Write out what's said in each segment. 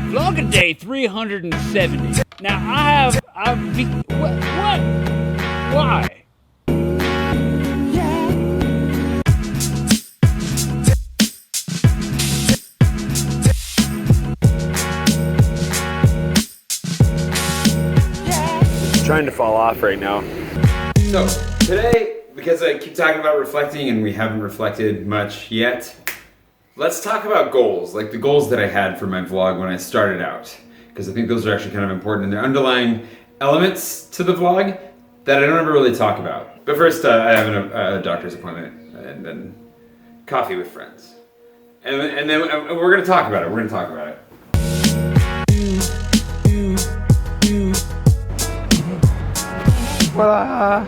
Vlog day 370. Now what? Why? Trying to fall off right now. So today, because I keep talking about reflecting and we haven't reflected much yet, let's talk about goals, like the goals that I had for my vlog when I started out, because I think those are actually kind of important and they're underlying elements to the vlog that I don't ever really talk about. But first, I have a doctor's appointment and then coffee with friends. And then we're gonna talk about it, Voila!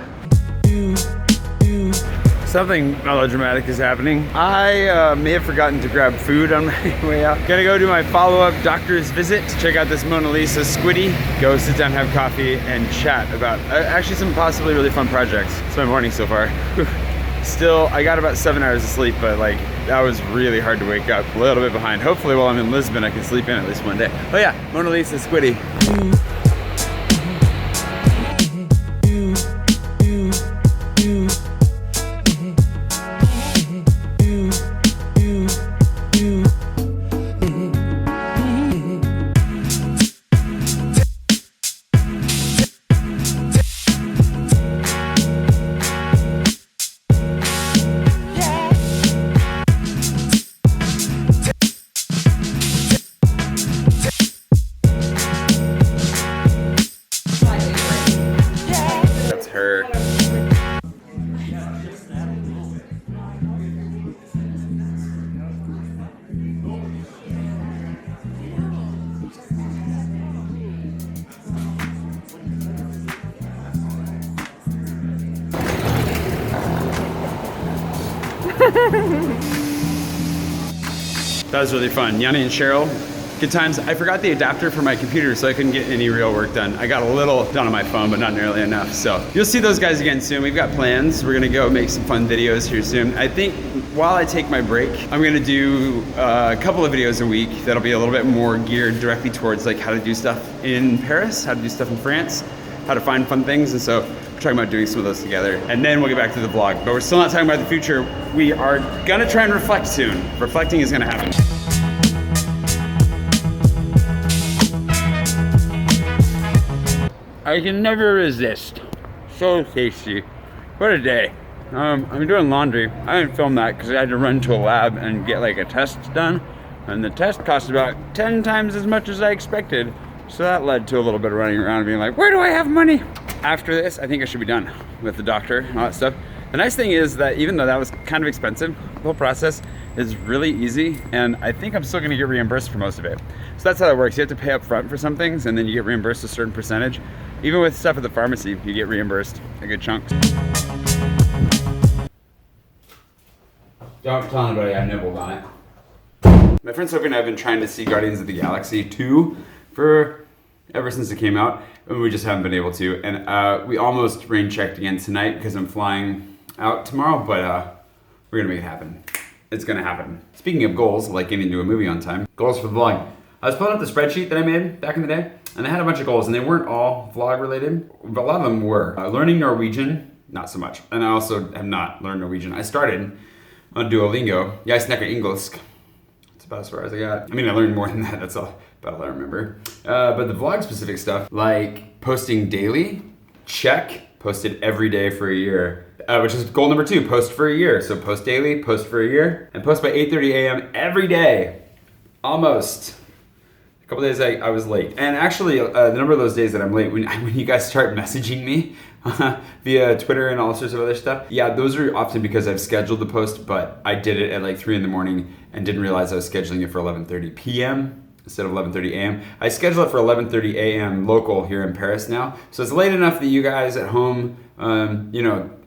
Something melodramatic is happening. I may have forgotten to grab food on my way out. Gonna go do my follow-up doctor's visit. Check out this Mona Lisa squiddy. Go sit down, have coffee, and chat about actually some possibly really fun projects. It's my morning so far. Still, I got about 7 hours of sleep, but like that was really hard to wake up. A little bit behind. Hopefully while I'm in Lisbon, I can sleep in at least one day. Oh yeah, Mona Lisa squiddy. That was really fun. Yani and Cheryl, good times. I forgot the adapter for my computer, so I couldn't get any real work done. I got a little done on my phone, but not nearly enough. So you'll see those guys again soon. We've got plans. We're gonna go make some fun videos here soon. I think while I take my break, I'm gonna do a couple of videos a week that'll be a little bit more geared directly towards like how to do stuff in Paris, how to do stuff in France, how to find fun things. And so we're talking about doing some of those together. And then we'll get back to the vlog. But we're still not talking about the future. We are gonna try and reflect soon. Reflecting is gonna happen. I can never resist. So tasty. What a day. I'm doing laundry. I didn't film that because I had to run to a lab and get like a test done. And the test cost about 10 times as much as I expected. So that led to a little bit of running around and being like, where do I have money? After this, I think I should be done with the doctor and all that stuff. The nice thing is that even though that was kind of expensive, the whole process is really easy, and I think I'm still gonna get reimbursed for most of it. So that's how it works. You have to pay up front for some things, and then you get reimbursed a certain percentage. Even with stuff at the pharmacy, you get reimbursed a good chunk. Don't tell anybody I nibbled on it. My friend Sophie and I have been trying to see Guardians of the Galaxy 2 ever since it came out, and we just haven't been able to. And we almost rain checked again tonight because I'm flying out tomorrow, but we're gonna make it happen. It's gonna happen. Speaking of goals, like getting to a movie on time, goals for the vlog. I was pulling up the spreadsheet that I made back in the day, and I had a bunch of goals, and they weren't all vlog related, but a lot of them were. Learning Norwegian, not so much. And I also have not learned Norwegian. I started on Duolingo. Jeg snakker engelsk. That's about as far as I got. I mean, I learned more than that, that's all, about all I remember. But the vlog specific stuff, like posting daily, check. Posted every day for a year, which is goal number 2, post for a year. So post daily, post for a year, and post by 8:30 a.m. every day. Almost. A couple days I was late. And actually, the number of those days that I'm late, when you guys start messaging me via Twitter and all sorts of other stuff, yeah, those are often because I've scheduled the post, but I did it at like 3 in the morning and didn't realize I was scheduling it for 11:30 p.m. instead of 11:30 a.m. I schedule it for 11:30 a.m. local here in Paris now. So it's late enough that you guys at home,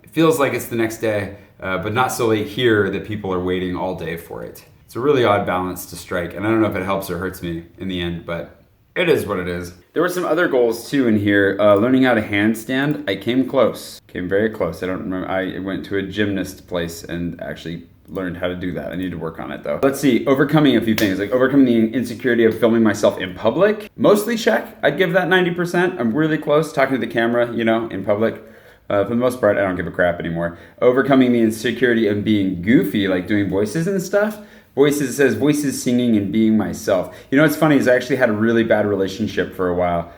it feels like it's the next day, but not so late here that people are waiting all day for it. It's a really odd balance to strike, and I don't know if it helps or hurts me in the end, but it is what it is. There were some other goals too in here. Learning how to handstand, I came close. Came very close. I don't remember, I went to a gymnast place and actually learned how to do that. I need to work on it though. Let's see, overcoming a few things, like overcoming the insecurity of filming myself in public. Mostly check. I'd give that 90%. I'm really close talking to the camera, in public. For the most part, I don't give a crap anymore. Overcoming the insecurity of being goofy, like doing voices and stuff. Voices, it says voices, singing, and being myself. What's funny is I actually had a really bad relationship for a while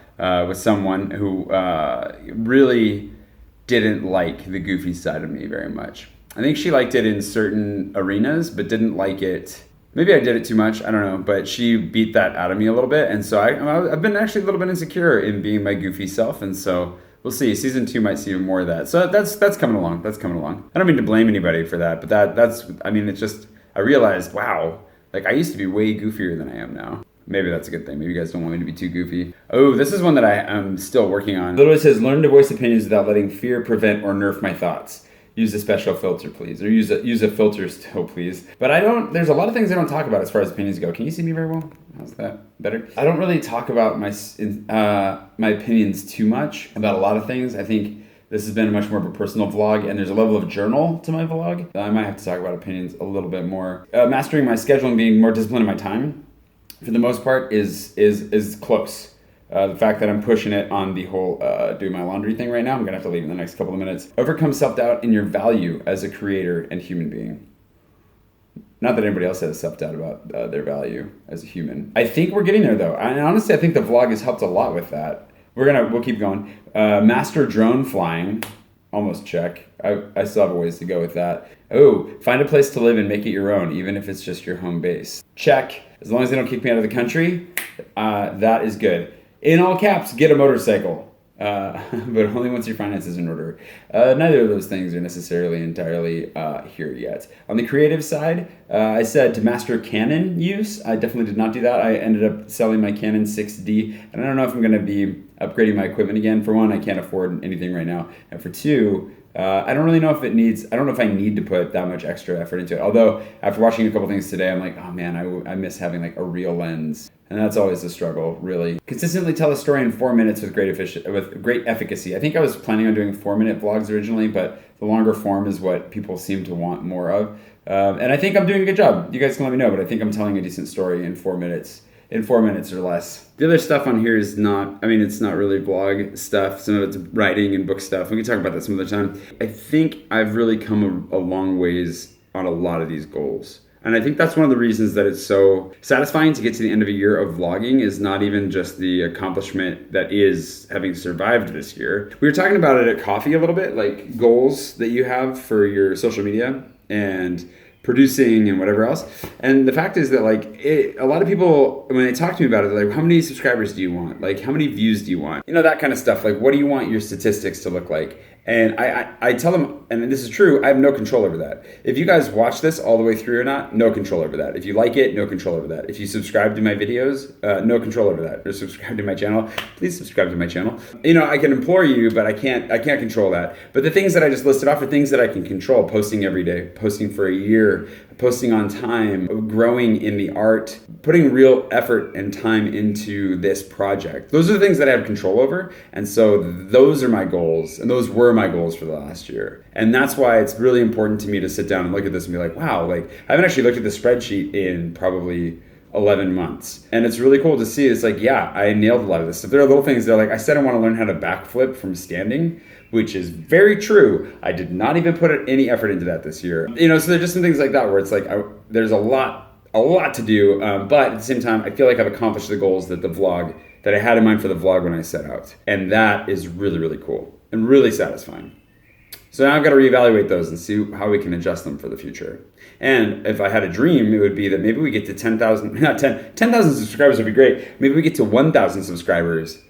with someone who really didn't like the goofy side of me very much. I think she liked it in certain arenas, but didn't like it. Maybe I did it too much, I don't know, but she beat that out of me a little bit. And so I've been actually a little bit insecure in being my goofy self. And so we'll see. Season 2 might see more of that. So that's coming along. That's coming along. I don't mean to blame anybody for that, but it's just, I realized, wow, like I used to be way goofier than I am now. Maybe that's a good thing. Maybe you guys don't want me to be too goofy. Oh, this is one that I am still working on. Literally says, learn to voice opinions without letting fear prevent or nerf my thoughts. Use a special filter, please. Or use a filter still, please. But there's a lot of things I don't talk about as far as opinions go. Can you see me very well? How's that? Better? I don't really talk about my opinions too much about a lot of things. I think this has been much more of a personal vlog, and there's a level of journal to my vlog. I might have to talk about opinions a little bit more. Mastering my schedule and being more disciplined in my time, for the most part, is close. The fact that I'm pushing it on the whole doing my laundry thing right now, I'm gonna have to leave in the next couple of minutes. Overcome self-doubt in your value as a creator and human being. Not that anybody else has self-doubt about their value as a human. I think we're getting there though. And honestly, I think the vlog has helped a lot with that. We'll keep going. Master drone flying, almost check. I still have a ways to go with that. Oh, find a place to live and make it your own, even if it's just your home base. Check. As long as they don't kick me out of the country, that is good. In all caps, get a motorcycle, but only once your finances are in order. Neither of those things are necessarily entirely here yet. On the creative side, I said to master Canon use. I definitely did not do that. I ended up selling my Canon 6D, and I don't know if I'm going to be upgrading my equipment again. For one, I can't afford anything right now, and for two, I don't really know if I don't know if I need to put that much extra effort into it. Although, after watching a couple things today, I'm like, oh man, I miss having like a real lens. And that's always a struggle, really. Consistently tell a story in 4 minutes with great efficacy. I think I was planning on doing 4-minute vlogs originally, but the longer form is what people seem to want more of. And I think I'm doing a good job. You guys can let me know, but I think I'm telling a decent story in 4 minutes. In 4 minutes or less. The other stuff on here is it's not really vlog stuff. Some of it's writing and book stuff. We can talk about that some other time. I think I've really come a long ways on a lot of these goals. And I think that's one of the reasons that it's so satisfying to get to the end of a year of vlogging, is not even just the accomplishment that is having survived this year. We were talking about it at coffee a little bit, like goals that you have for your social media and producing and whatever else. And the fact is that a lot of people, when they talk to me about it, they're like, how many subscribers do you want? Like, how many views do you want? That kind of stuff. Like, what do you want your statistics to look like? And I tell them, and this is true, I have no control over that. If you guys watch this all the way through or not, no control over that. If you like it, no control over that. If you subscribe to my videos, no control over that. Or subscribe to my channel, please subscribe to my channel. I can implore you, but I can't control that. But the things that I just listed off are things that I can control. Posting every day, posting for a year, posting on time, growing in the art, putting real effort and time into this project. Those are the things that I have control over. And so those are my goals, and those were my goals for the last year. And that's why it's really important to me to sit down and look at this and be like, wow, I haven't actually looked at the spreadsheet in probably 11 months. And it's really cool to see. It's like, yeah, I nailed a lot of this. If there are little things that are like, I said I want to learn how to backflip from standing, which is very true. I did not even put any effort into that this year. So there's just some things like that where it's like, there's a lot to do. But at the same time, I feel like I've accomplished the goals that I had in mind for the vlog when I set out. And that is really, really cool and really satisfying. So now I've got to reevaluate those and see how we can adjust them for the future. And if I had a dream, it would be that maybe we get to 10,000 subscribers would be great. Maybe we get to 1,000 subscribers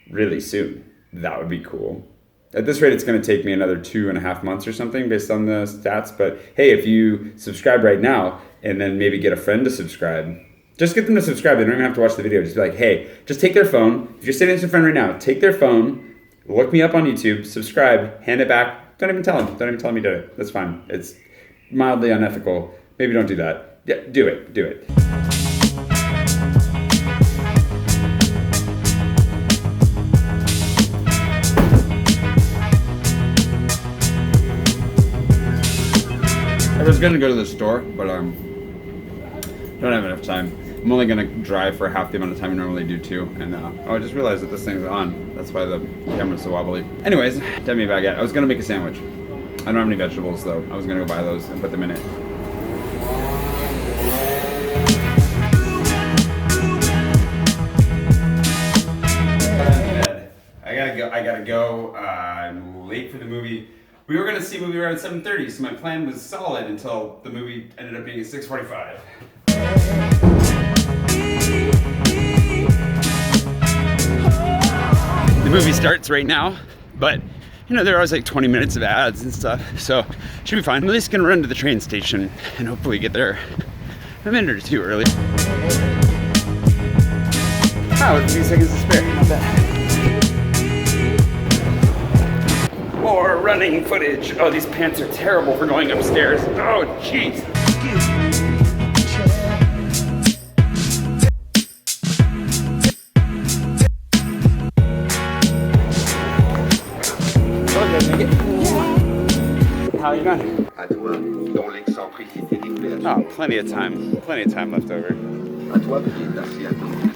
really soon. That would be cool. At this rate, it's going to take me another 2.5 months or something based on the stats. But hey, if you subscribe right now and then maybe get a friend to subscribe, just get them to subscribe. They don't even have to watch the video. Just be like, hey, just take their phone. If you're sitting with a friend right now, take their phone, look me up on YouTube, subscribe, hand it back. Don't even tell them. Don't even tell them you did it. That's fine. It's mildly unethical. Maybe don't do that. Yeah, do it. Do it. I was gonna go to the store, but don't have enough time. I'm only gonna drive for half the amount of time I normally do too, and I just realized that this thing's on. That's why the camera's so wobbly. Anyways, done me a baguette. I was gonna make a sandwich. I don't have any vegetables though. I was gonna go buy those and put them in it. I gotta go. I'm late for the movie. We were gonna see a movie around 7:30, so my plan was solid until the movie ended up being at 6:45. The movie starts right now, but you know, there are always like 20 minutes of ads and stuff, so should be fine. I'm at least gonna run to the train station and hopefully get there a minute or two early. Oh, with a few seconds to spare, not bad. More running footage. Oh, these pants are terrible for going upstairs. Oh, jeez. How are you going? Oh, plenty of time left over.